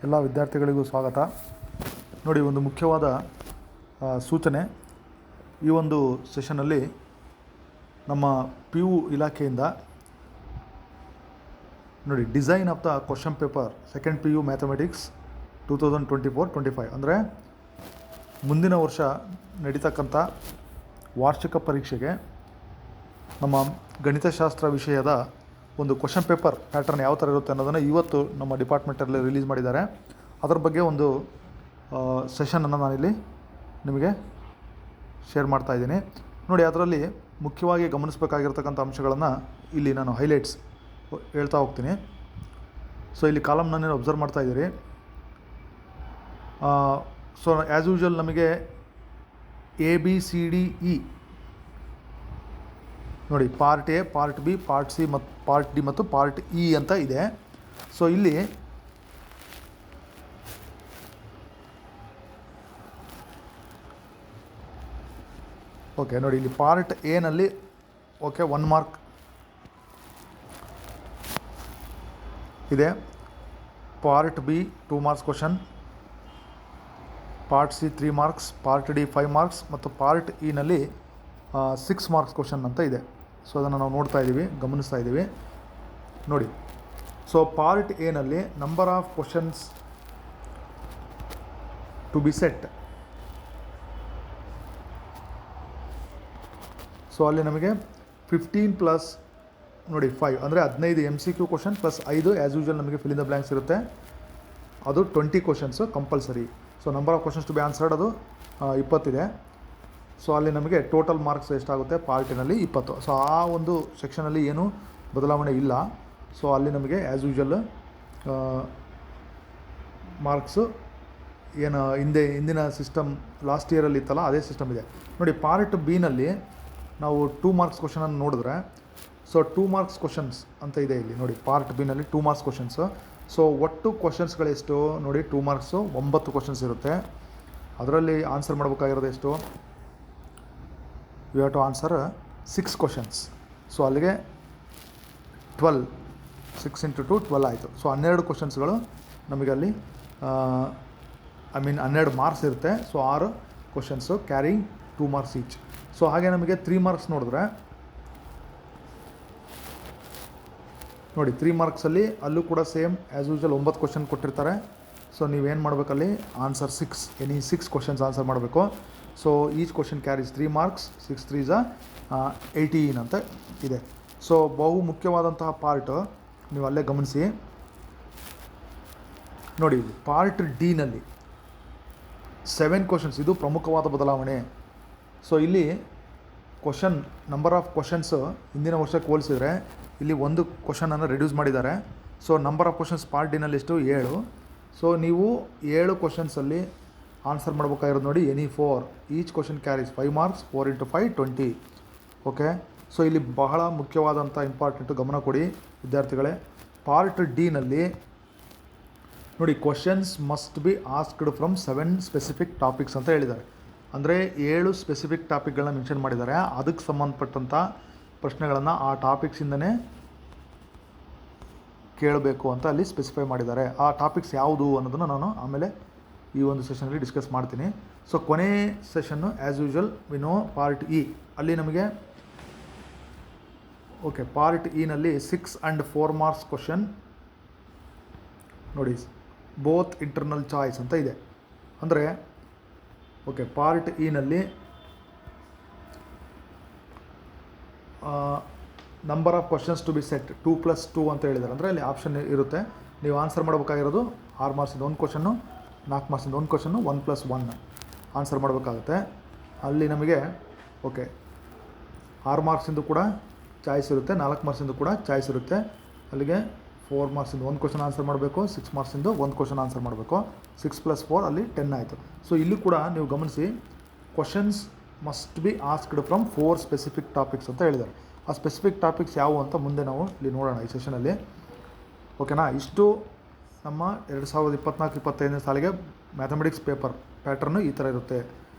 ಎಲ್ಲ ವಿದ್ಯಾರ್ಥಿಗಳಿಗೂ ಸ್ವಾಗತ. ನೋಡಿ, ಒಂದು ಮುಖ್ಯವಾದ ಸೂಚನೆ. ಈ ಒಂದು ಸೆಷನ್ನಲ್ಲಿ ನಮ್ಮ PU ಇಲಾಖೆಯಿಂದ ನೋಡಿ design of the question paper second PU mathematics 2024-25 ಅಂದರೆ ಮುಂದಿನ ವರ್ಷ ನಡೀತಕ್ಕಂಥ ವಾರ್ಷಿಕ ಪರೀಕ್ಷೆಗೆ ನಮ್ಮ ಗಣಿತಶಾಸ್ತ್ರ ವಿಷಯದ ಒಂದು ಕ್ವಶನ್ ಪೇಪರ್ ಪ್ಯಾಟರ್ನ್ ಯಾವ ಥರ ಇರುತ್ತೆ ಅನ್ನೋದನ್ನು ಇವತ್ತು ನಮ್ಮ ಡಿಪಾರ್ಟ್ಮೆಂಟಲ್ಲಿ ರಿಲೀಸ್ ಮಾಡಿದ್ದಾರೆ. ಅದರ ಬಗ್ಗೆ ಒಂದು ಸೆಷನನ್ನು ನಾನಿಲ್ಲಿ ನಿಮಗೆ ಶೇರ್ ಮಾಡ್ತಾ ಇದ್ದೀನಿ. ನೋಡಿ, ಅದರಲ್ಲಿ ಮುಖ್ಯವಾಗಿ ಗಮನಿಸಬೇಕಾಗಿರ್ತಕ್ಕಂಥ ಅಂಶಗಳನ್ನು ಇಲ್ಲಿ ನಾನು ಹೈಲೈಟ್ಸ್ ಹೇಳ್ತಾ ಹೋಗ್ತೀನಿ. ಸೊ ಇಲ್ಲಿ ಕಾಲಮ್ನ ಅಬ್ಸರ್ವ್ ಮಾಡ್ತಾ ಇದ್ದೀರಿ. ಸೊ ಆ್ಯಸ್ ಯೂಶುವಲ್ ನಮಗೆ ABCDE ನೋಡಿ, part A, part B, part C ಮತ್ತು ಪಾರ್ಟ್ D ಮತ್ತು ಪಾರ್ಟ್ E ಅಂತ ಇದೆ. ಸೊ ಇಲ್ಲಿ ಓಕೆ ನೋಡಿ, ಇಲ್ಲಿ ಪಾರ್ಟ್ ಎನಲ್ಲಿ 1 ಮಾರ್ಕ್ ಇದೆ, part B 2 marks question, part C 3 marks, part D 5 marks ಮತ್ತು ಪಾರ್ಟ್ ಇನಲ್ಲಿ 6 ಮಾರ್ಕ್ಸ್ ಕ್ವಶನ್ ಅಂತ ಇದೆ. ಸೊ ಅದನ್ನು ನಾವು ನೋಡ್ತಾ ಇದ್ದೀವಿ, ಗಮನಿಸ್ತಾ ಇದ್ದೀವಿ. ನೋಡಿ, ಸೊ ಪಾರ್ಟ್ ಎನಲ್ಲಿ number of questions to be set. So ಅಲ್ಲಿ ನಮಗೆ 15 ಪ್ಲಸ್ ನೋಡಿ 5 ಅಂದರೆ 15 MCQ question plus 5 as usual ನಮಗೆ ಫಿಲ್ ಇನ್ ದ ಬ್ಲ್ಯಾಂಕ್ಸ್ ಇರುತ್ತೆ. ಅದು 20 questions compulsory. So number of questions to be answered ಅದು 20 ಇದೆ. ಸೊ ಅಲ್ಲಿ ನಮಗೆ ಟೋಟಲ್ ಮಾರ್ಕ್ಸ್ ಎಷ್ಟಾಗುತ್ತೆ ಪಾರ್ಟಿನಲ್ಲಿ 20. ಸೊ ಆ ಒಂದು ಸೆಕ್ಷನಲ್ಲಿ ಏನೂ ಬದಲಾವಣೆ ಇಲ್ಲ. ಸೊ ಅಲ್ಲಿ ನಮಗೆ ಆ್ಯಸ್ ಯೂಶುವಲ್ ಮಾರ್ಕ್ಸು ಏನು ಹಿಂದಿನ ಸಿಸ್ಟಮ್ ಲಾಸ್ಟ್ ಇಯರಲ್ಲಿ ಇತ್ತಲ್ಲ ಅದೇ ಸಿಸ್ಟಮ್ ಇದೆ. ನೋಡಿ, ಪಾರ್ಟ್ ಬಿನಲ್ಲಿ ನಾವು 2 ಮಾರ್ಕ್ಸ್ ಕ್ವಶನನ್ನು ನೋಡಿದ್ರೆ, ಸೊ 2 ಮಾರ್ಕ್ಸ್ ಕ್ವಶನ್ಸ್ ಅಂತ ಇದೆ ಇಲ್ಲಿ ನೋಡಿ. ಪಾರ್ಟ್ ಬಿನಲ್ಲಿ 2 ಮಾರ್ಕ್ಸ್ ಕ್ವಶನ್ಸು. ಸೊ ಒಟ್ಟು ಕ್ವಶನ್ಸ್ಗಳೆಷ್ಟು ನೋಡಿ, 2 ಮಾರ್ಕ್ಸು 9 ಕ್ವಶನ್ಸ್ ಇರುತ್ತೆ. ಅದರಲ್ಲಿ ಆನ್ಸರ್ ಮಾಡಬೇಕಾಗಿರೋದು ಎಷ್ಟು? You have to answer 6 questions. So ಅಲ್ಲಿಗೆ 12, 6 × 2 12 ಆಯಿತು. ಸೊ 12 ಕ್ವಶನ್ಸ್ಗಳು ನಮಗಲ್ಲಿ 12 ಮಾರ್ಕ್ಸ್ ಇರುತ್ತೆ. So 6 questions carrying 2 marks each. So ಹಾಗೆ ನಮಗೆ 3 ಮಾರ್ಕ್ಸ್ ನೋಡಿದ್ರೆ ನೋಡಿ, 3 ಮಾರ್ಕ್ಸಲ್ಲಿ ಅಲ್ಲೂ ಕೂಡ ಸೇಮ್ ಆ್ಯಸ್ ಯೂಶುವಲ್ 9 ಕ್ವಶನ್ ಕೊಟ್ಟಿರ್ತಾರೆ. ಸೊ ನೀವೇನು ಮಾಡಬೇಕಲ್ಲಿ ಆನ್ಸರ್ 6 ಕ್ವಶನ್ಸ್ ಆನ್ಸರ್ ಮಾಡಬೇಕು. So each question carries 3 marks, 6 3s 18 ಅಂತ ಇದೆ. ಸೊ ಬಹು ಮುಖ್ಯವಾದಂತಹ ಪಾರ್ಟ್ ನೀವು ಅಲ್ಲೇ ಗಮನಿಸಿ. ನೋಡಿ, ಪಾರ್ಟ್ ಡಿನಲ್ಲಿ 7 ಕ್ವಶನ್ಸ್, ಇದು ಪ್ರಮುಖವಾದ ಬದಲಾವಣೆ. ಸೊ ಇಲ್ಲಿ ಕ್ವಶನ್ ನಂಬರ್ ಆಫ್ ಕ್ವಶನ್ಸು ಹಿಂದಿನ ವರ್ಷಕ್ಕೆ ಹೋಲಿಸಿದರೆ ಇಲ್ಲಿ 1 ಕ್ವಶನನ್ನು ರೆಡ್ಯೂಸ್ ಮಾಡಿದ್ದಾರೆ. So number of questions part ಡಿನಲ್ಲಿ ಎಷ್ಟು? 7. ಸೊ ನೀವು 7 ಕ್ವಶನ್ಸಲ್ಲಿ ಆನ್ಸರ್ ಮಾಡಬೇಕಾಗಿರೋದು ನೋಡಿ, any 4. Each question carries 5 marks, 4 × 5 20. Okay, so ಇಲ್ಲಿ ಬಹಳ ಮುಖ್ಯವಾದಂಥ ಇಂಪಾರ್ಟೆಂಟು, ಗಮನ ಕೊಡಿ ವಿದ್ಯಾರ್ಥಿಗಳೇ. ಪಾರ್ಟ್ ಡಿನಲ್ಲಿ ನೋಡಿ, questions must be asked from 7 specific topics ಅಂತ ಹೇಳಿದ್ದಾರೆ. ಅಂದರೆ 7 ಸ್ಪೆಸಿಫಿಕ್ ಟಾಪಿಕ್ಗಳನ್ನ ಮೆನ್ಷನ್ ಮಾಡಿದ್ದಾರೆ. ಅದಕ್ಕೆ ಸಂಬಂಧಪಟ್ಟಂಥ ಪ್ರಶ್ನೆಗಳನ್ನು ಆ ಟಾಪಿಕ್ಸಿಂದನೇ ಕೇಳಬೇಕು ಅಂತ ಅಲ್ಲಿ ಸ್ಪೆಸಿಫೈ ಮಾಡಿದ್ದಾರೆ. ಆ ಟಾಪಿಕ್ಸ್ ಯಾವುದು ಅನ್ನೋದನ್ನು ನಾನು ಆಮೇಲೆ ಈ ಒಂದು ಸೆಷನಲ್ಲಿ ಡಿಸ್ಕಸ್ ಮಾಡ್ತೀನಿ. ಸೊ ಕೊನೆ session as usual we know part E. ಅಲ್ಲಿ ನಮಗೆ ಪಾರ್ಟ್ ಇನಲ್ಲಿ 6 ಆ್ಯಂಡ್ 4 ಮಾರ್ಕ್ಸ್ ಕ್ವಶನ್ ನೋಡಿ, ಬೋತ್ ಇಂಟರ್ನಲ್ ಚಾಯ್ಸ್ ಅಂತ ಇದೆ. ಅಂದರೆ ಪಾರ್ಟ್ ಇನಲ್ಲಿ number of questions to be set 2 + 2 ಅಂತ ಹೇಳಿದ್ದಾರೆ. ಅಂದರೆ ಅಲ್ಲಿ ಆಪ್ಷನ್ ಇರುತ್ತೆ. ನೀವು ಆನ್ಸರ್ ಮಾಡಬೇಕಾಗಿರೋದು 6 ಮಾರ್ಕ್ಸಿಂದ 1 ಕ್ವಶನ್ನು, 4 ಮಾರ್ಕ್ಸಿಂದ 1 ಕ್ವಶನ್ನು, 1 + 1 ಆನ್ಸರ್ ಮಾಡಬೇಕಾಗುತ್ತೆ. ಅಲ್ಲಿ ನಮಗೆ 6 ಮಾರ್ಕ್ಸಿಂದು ಕೂಡ ಚಾಯ್ಸ್ ಇರುತ್ತೆ, 4 ಮಾರ್ಕ್ಸಿಂದು ಕೂಡ ಚಾಯ್ಸ್ ಇರುತ್ತೆ. ಅಲ್ಲಿಗೆ 4 ಮಾರ್ಕ್ಸಿಂದ 1 ಕ್ವಶನ್ ಆನ್ಸರ್ ಮಾಡಬೇಕು, 6 ಮಾರ್ಕ್ಸಿಂದು 1 ಕ್ವಶನ್ ಆನ್ಸರ್ ಮಾಡಬೇಕು. 6 + 4 ಅಲ್ಲಿ 10 ಆಯಿತು. ಸೊ ಇಲ್ಲಿ ಕೂಡ ನೀವು ಗಮನಿಸಿ, questions must be asked from 4 specific topics ಅಂತ ಹೇಳಿದ್ದಾರೆ. ಆ ಸ್ಪೆಸಿಫಿಕ್ ಟಾಪಿಕ್ಸ್ ಯಾವುವು ಅಂತ ಮುಂದೆ ನಾವು ಇಲ್ಲಿ ನೋಡೋಣ ಈ ಸೆಷನಲ್ಲಿ. ಓಕೆನಾ? ಇಷ್ಟು ನಮ್ಮ 2024-25ನೇ ಸಾಲಿಗೆ ಮ್ಯಾಥಮೆಟಿಕ್ಸ್ ಪೇಪರ್ ಪ್ಯಾಟರ್ನು ಈ ಥರ ಇರುತ್ತೆ.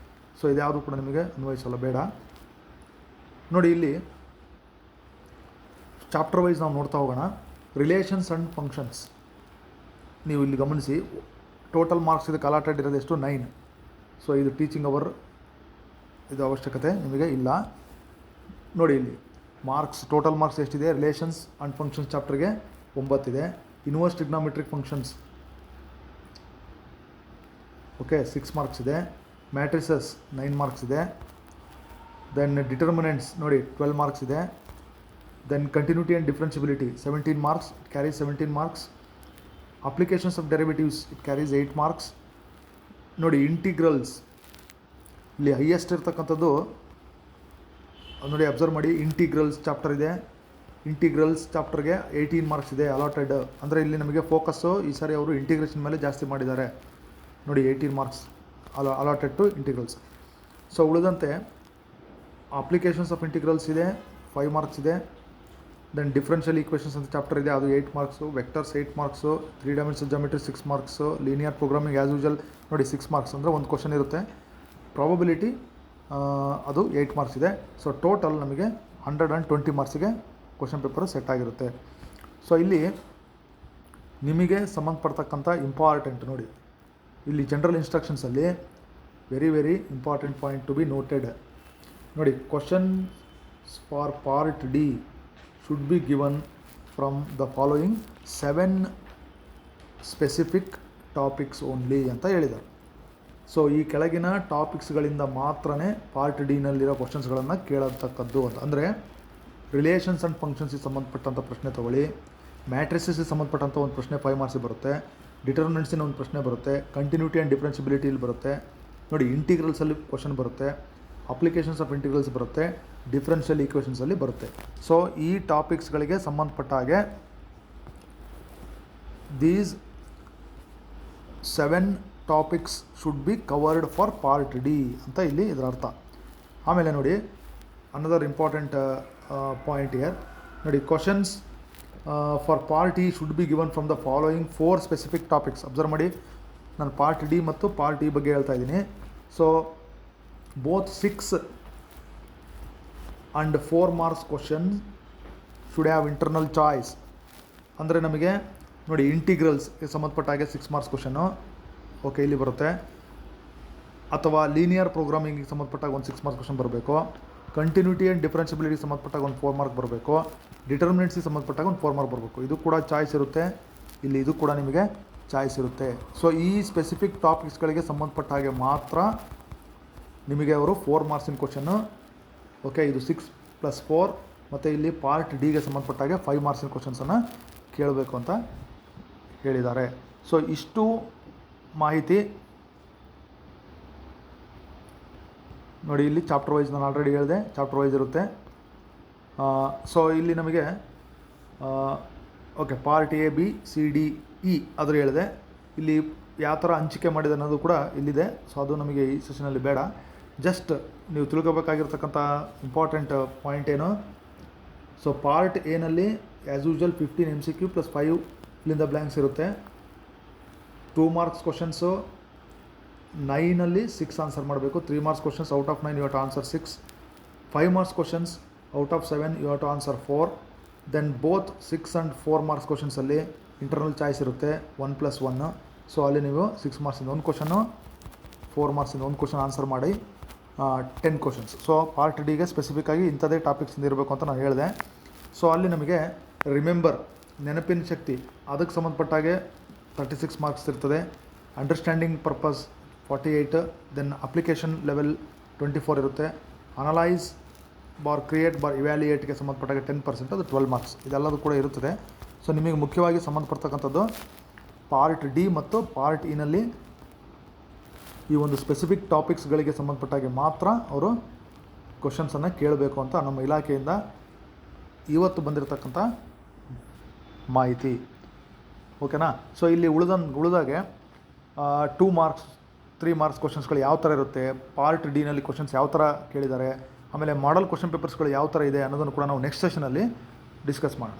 ಸೊ ಇದ್ಯಾವುದು ಕೂಡ ನಿಮಗೆ ಅನ್ವಯಿಸಲ್ಲ, ಬೇಡ. ನೋಡಿ, ಇಲ್ಲಿ ಚಾಪ್ಟರ್ ವೈಸ್ ನಾವು ನೋಡ್ತಾ ಹೋಗೋಣ. ರಿಲೇಷನ್ಸ್ ಆ್ಯಂಡ್ ಫಂಕ್ಷನ್ಸ್ ನೀವು ಇಲ್ಲಿ ಗಮನಿಸಿ. ಟೋಟಲ್ ಮಾರ್ಕ್ಸ್ ಇದಕ್ಕೆ ಅಲಾಟೆಡ್ ಇರೋದು ಎಷ್ಟು 9. ಸೊ ಇದು ಟೀಚಿಂಗ್ ಅವರ್, ಇದು ಅವಶ್ಯಕತೆ ನಿಮಗೆ ಇಲ್ಲ. ನೋಡಿ ಇಲ್ಲಿ ಮಾರ್ಕ್ಸ್, ಟೋಟಲ್ ಮಾರ್ಕ್ಸ್ ಎಷ್ಟಿದೆ? ರಿಲೇಷನ್ಸ್ ಆ್ಯಂಡ್ ಫಂಕ್ಷನ್ಸ್ ಚಾಪ್ಟರ್ಗೆ 9 ಇದೆ. Inverse trigonometric functions okay 6 marks ಇದೆ. ಮ್ಯಾಟ್ರಿಸಸ್ 9 ಮಾರ್ಕ್ಸ್ ಇದೆ. ದೆನ್ ಡಿಟರ್ಮಿನೆಂಟ್ಸ್ ನೋಡಿ 12 ಮಾರ್ಕ್ಸ್ ಇದೆ. Then continuity and differentiability 17 marks, it carries 17 marks. Applications of derivatives it carries 8 marks. ನೋಡಿ ಇಂಟಿಗ್ರಲ್ಸ್ ಇಲ್ಲಿ ಹೈಯೆಸ್ಟ್ ಇರ್ತಕ್ಕಂಥದ್ದು ನೋಡಿ, ಅಬ್ಸರ್ವ್ ಮಾಡಿ. ಇಂಟಿಗ್ರಲ್ಸ್ ಚಾಪ್ಟರ್ ಇದೆ. ಇಂಟಿಗ್ರಲ್ಸ್ ಚಾಪ್ಟರ್ಗೆ 18 ಮಾರ್ಕ್ಸ್ ಇದೆ ಅಲಾಟೆಡ್. ಅಂದರೆ ಇಲ್ಲಿ ನಮಗೆ ಫೋಕಸ್ಸು ಈ ಸಾರಿ ಅವರು ಇಂಟಿಗ್ರೇಷನ್ ಮೇಲೆ ಜಾಸ್ತಿ ಮಾಡಿದ್ದಾರೆ. ನೋಡಿ 18 marks allotted to integrals. So ಉಳಿದಂತೆ ಅಪ್ಲಿಕೇಶನ್ಸ್ ಆಫ್ ಇಂಟಿಗ್ರಲ್ಸ್ ಇದೆ 5 ಮಾರ್ಕ್ಸ್ ಇದೆ. ದೆನ್ ಡಿಫ್ರೆನ್ಷಿಯಲ್ ಈಕ್ವೇಷನ್ಸ್ ಅಂತ ಚಾಪ್ಟರ್ ಇದೆ, ಅದು 8 marks. Vectors 8 marks. 3 dimensional geometry 6 marks. Linear programming as usual ನೋಡಿ 6 ಮಾರ್ಕ್ಸ್, ಅಂದರೆ ಒಂದು ಕ್ವಶನ್ ಇರುತ್ತೆ. ಪ್ರಾಬಬಿಲಿಟಿ ಅದು 8 ಮಾರ್ಕ್ಸ್ ಇದೆ. ಸೊ ಟೋಟಲ್ ನಮಗೆ 120 ಮಾರ್ಕ್ಸಿಗೆ ಕ್ವಶನ್ ಪೇಪರು ಸೆಟ್ ಆಗಿರುತ್ತೆ. ಸೊ ಇಲ್ಲಿ ನಿಮಗೆ ಸಂಬಂಧಪಡ್ತಕ್ಕಂಥ ಇಂಪಾರ್ಟೆಂಟ್ ನೋಡಿ, ಇಲ್ಲಿ ಜನರಲ್ ಇನ್ಸ್ಟ್ರಕ್ಷನ್ಸಲ್ಲಿ very very important point to be noted ನೋಡಿ. Questions for part D should be given from the following 7 specific topics only ಅಂತ ಹೇಳಿದ್ದಾರೆ. ಸೊ ಈ ಕೆಳಗಿನ ಟಾಪಿಕ್ಸ್ಗಳಿಂದ ಮಾತ್ರನೇ ಪಾರ್ಟ್ ಡಿನಲ್ಲಿರೋ ಕ್ವಶನ್ಸ್ಗಳನ್ನು ಕೇಳತಕ್ಕದ್ದು ಅಂತ. ಅಂದರೆ ರಿಲೇಷನ್ಸ್ ಆ್ಯಂಡ್ ಫಂಕ್ಷನ್ಸಿಗೆ ಸಂಬಂಧಪಟ್ಟಂಥ ಪ್ರಶ್ನೆ ತೊಗೊಳ್ಳಿ. ಮ್ಯಾಟ್ರಿಸಸ್ಗೆ ಸಂಬಂಧಪಟ್ಟಂಥ ಒಂದು ಪ್ರಶ್ನೆ 5 ಮಾರ್ಕ್ಸಿಗೆ ಬರುತ್ತೆ. ಡಿಟರ್ಮಿನೆಂಟ್ಸಿನ ಒಂದು ಪ್ರಶ್ನೆ ಬರುತ್ತೆ. ಕಂಟಿನ್ಯೂಟಿ ಆ್ಯಂಡ್ ಡಿಫ್ರೆನ್ಸಿಬಿಲಿಟಿಲಿ ಬರುತ್ತೆ. ನೋಡಿ ಇಂಟಿಗ್ರಲ್ಸಲ್ಲಿ ಕ್ವಶನ್ ಬರುತ್ತೆ. ಅಪ್ಲಿಕೇಶನ್ಸ್ ಆಫ್ ಇಂಟಿಗ್ರಲ್ಸ್ ಬರುತ್ತೆ. ಡಿಫ್ರೆನ್ಷಿಯಲ್ ಈಕ್ವೇಷನ್ಸಲ್ಲಿ ಬರುತ್ತೆ. ಸೊ ಈ ಟಾಪಿಕ್ಸ್ಗಳಿಗೆ ಸಂಬಂಧಪಟ್ಟ ಹಾಗೆ these 7 topics should be covered for part D ಅಂತ ಇಲ್ಲಿ ಇದರ ಅರ್ಥ. ಆಮೇಲೆ ನೋಡಿ ಅನದರ್ ಇಂಪಾರ್ಟೆಂಟ್ ಪಾಯಿಂಟ್ ಇಯರ್ ನೋಡಿ, questions for part E should be given from the following 4 specific topics. Observe ಮಾಡಿ, ನಾನು ಪಾರ್ಟ್ ಡಿ ಮತ್ತು ಪಾರ್ಟ್ ಇ ಬಗ್ಗೆ ಹೇಳ್ತಾ ಇದ್ದೀನಿ. So both 6 and 4 marks question should have internal choice. ಅಂದರೆ ನಮಗೆ ನೋಡಿ ಇಂಟಿಗ್ರಲ್ಸ್ಗೆ ಸಂಬಂಧಪಟ್ಟ ಹಾಗೆ 6 ಮಾರ್ಕ್ಸ್ ಕ್ವಶನ್ನು ಓಕೆ ಇಲ್ಲಿ ಬರುತ್ತೆ. ಅಥವಾ ಲೀನಿಯರ್ ಪ್ರೋಗ್ರಾಮಿಂಗಿಗೆ ಸಂಬಂಧಪಟ್ಟಾಗ ಒಂದು 6 ಮಾರ್ಕ್ಸ್ ಕ್ವಶನ್ ಬರಬೇಕು. ಕಂಟಿನ್ಯೂಟಿ ಆ್ಯಂಡ್ ಡಿಫ್ರೆನ್ಸಿಬಿಲಿಟಿಗೆ ಸಂಬಂಧಪಟ್ಟಾಗ ಒಂದು 4 ಮಾರ್ಕ್ ಬರಬೇಕು. ಡಿಟರ್ಮಿನೆಂಟ್ಸಿಗೆ ಸಂಬಂಧಪಟ್ಟಾಗ ಒಂದು 4 ಮಾರ್ಕ್ ಬರಬೇಕು. ಇದು ಕೂಡ ಚಾಯ್ಸ್ ಇರುತ್ತೆ. ಇಲ್ಲಿ ಇದು ಕೂಡ ನಿಮಗೆ ಚಾಯ್ಸ್ ಇರುತ್ತೆ. ಸೊ ಈ ಸ್ಪೆಸಿಫಿಕ್ ಟಾಪಿಕ್ಸ್ಗಳಿಗೆ ಸಂಬಂಧಪಟ್ಟ ಹಾಗೆ ಮಾತ್ರ ನಿಮಗೆ ಅವರು 4 ಮಾರ್ಕ್ಸಿನ ಕ್ವಶನ್ನು ಓಕೆ, ಇದು 6+4 ಮತ್ತು ಇಲ್ಲಿ ಪಾರ್ಟ್ ಡಿಗೆ ಸಂಬಂಧಪಟ್ಟಾಗೆ 5 ಮಾರ್ಕ್ಸಿನ ಕ್ವಶನ್ಸನ್ನು ಕೇಳಬೇಕು ಅಂತ ಹೇಳಿದ್ದಾರೆ. ಸೊ ಇಷ್ಟು ಮಾಹಿತಿ ನೋಡಿ. ಇಲ್ಲಿ ಚಾಪ್ಟರ್ ವೈಸ್ ನಾನು ಆಲ್ರೆಡಿ ಹೇಳಿದೆ, ಚಾಪ್ಟರ್ ವೈಸ್ ಇರುತ್ತೆ. ಸೊ ಇಲ್ಲಿ ನಮಗೆ okay part A B C D E ಅದ್ರ ಹೇಳಿದೆ. ಇಲ್ಲಿ ಯಾವ ಥರ ಹಂಚಿಕೆ ಮಾಡಿದೆ ಅನ್ನೋದು ಕೂಡ ಇಲ್ಲಿದೆ. ಸೊ ಅದು ನಮಗೆ ಈ ಸೆಷನಲ್ಲಿ ಬೇಡ. ಜಸ್ಟ್ ನೀವು ತಿಳ್ಕೊಬೇಕಾಗಿರ್ತಕ್ಕಂಥ ಇಂಪಾರ್ಟೆಂಟ್ ಪಾಯಿಂಟ್ ಏನು, ಸೊ ಪಾರ್ಟ್ ಎನಲ್ಲಿ ಆ್ಯಸ್ ಯೂಶುವಲ್ 15 MCQ + 5 ಇಲ್ಲಿಂದ ಬ್ಲ್ಯಾಂಕ್ಸ್ ಇರುತ್ತೆ. 2 ಮಾರ್ಕ್ಸ್ ಕ್ವಶನ್ಸು 9ಅಲ್ಲಿ 6 ಆನ್ಸರ್ ಮಾಡಬೇಕು. 3 marks questions out of 9 you have to answer 6. 5 marks questions out of 7 you have to answer 4. Then both 6 and 4 marks ಕ್ವಶನ್ಸಲ್ಲಿ internal choice ಇರುತ್ತೆ 1+1. So ಅಲ್ಲಿ ನೀವು 6 ಮಾರ್ಕ್ಸಿಂದ ಒಂದು question, 4 ಮಾರ್ಕ್ಸಿಂದ ಒಂದು question answer ಮಾಡಿ 10 ಕ್ವಶನ್ಸ್. ಸೊ ಪಾರ್ಟ್ ಡಿಗೆ ಸ್ಪೆಸಿಫಿಕ್ಕಾಗಿ ಇಂಥದೇ ಟಾಪಿಕ್ಸಿಂದ ಇರಬೇಕು ಅಂತ ನಾನು ಹೇಳಿದೆ. ಸೊ ಅಲ್ಲಿ ನಮಗೆ ರಿಮೆಂಬರ್ ನೆನಪಿನ ಶಕ್ತಿ ಅದಕ್ಕೆ ಸಂಬಂಧಪಟ್ಟಾಗೆ 36 ಮಾರ್ಕ್ಸ್ ಇರ್ತದೆ. Understanding purpose 48. Then application level 24 ಇರುತ್ತೆ. ಅನಲೈಸ್ ಬಾರ್ ಕ್ರಿಯೇಟ್ ಬಾರ್ ಇವ್ಯಾಲ್ಯೂಯೇಟ್ಗೆ ಸಂಬಂಧಪಟ್ಟಾಗ 10%, ಅದು 12 ಮಾರ್ಕ್ಸ್. ಇದೆಲ್ಲದೂ ಕೂಡ ಇರುತ್ತದೆ. ಸೊ ನಿಮಗೆ ಮುಖ್ಯವಾಗಿ ಸಂಬಂಧಪಡ್ತಕ್ಕಂಥದ್ದು ಪಾರ್ಟ್ ಡಿ ಮತ್ತು ಪಾರ್ಟ್ ಇನಲ್ಲಿ ಈ ಒಂದು ಸ್ಪೆಸಿಫಿಕ್ ಟಾಪಿಕ್ಸ್ಗಳಿಗೆ ಸಂಬಂಧಪಟ್ಟಾಗೆ ಮಾತ್ರ ಅವರು ಕ್ವಶನ್ಸನ್ನು ಕೇಳಬೇಕು ಅಂತ ನಮ್ಮ ಇಲಾಖೆಯಿಂದ ಇವತ್ತು ಬಂದಿರತಕ್ಕಂಥ ಮಾಹಿತಿ. ಓಕೆನಾ? ಸೊ ಇಲ್ಲಿ ಉಳಿದಾಗೆ 2 ಮಾರ್ಕ್ಸ್ 3 ಮಾರ್ಕ್ಸ್ ಕ್ವಶನ್ಸ್ಗಳು ಯಾವ ಥರ ಇರುತ್ತೆ, ಪಾರ್ಟ್ ಡಿನಲ್ಲಿ ಕ್ವಶನ್ಸ್ ಯಾವ ಥರ ಕೇಳಿದ್ದಾರೆ, ಆಮೇಲೆ ಮಾಡಲ್ ಕ್ವಶನ್ ಪೇಪರ್ಸ್ಗಳು ಯಾವ ಥರ ಇದೆ ಅನ್ನೋದನ್ನು ಕೂಡ ನಾವು ನೆಕ್ಸ್ಟ್ ಸೆಷನಲ್ಲಿ ಡಿಸ್ಕಸ್ ಮಾಡೋಣ.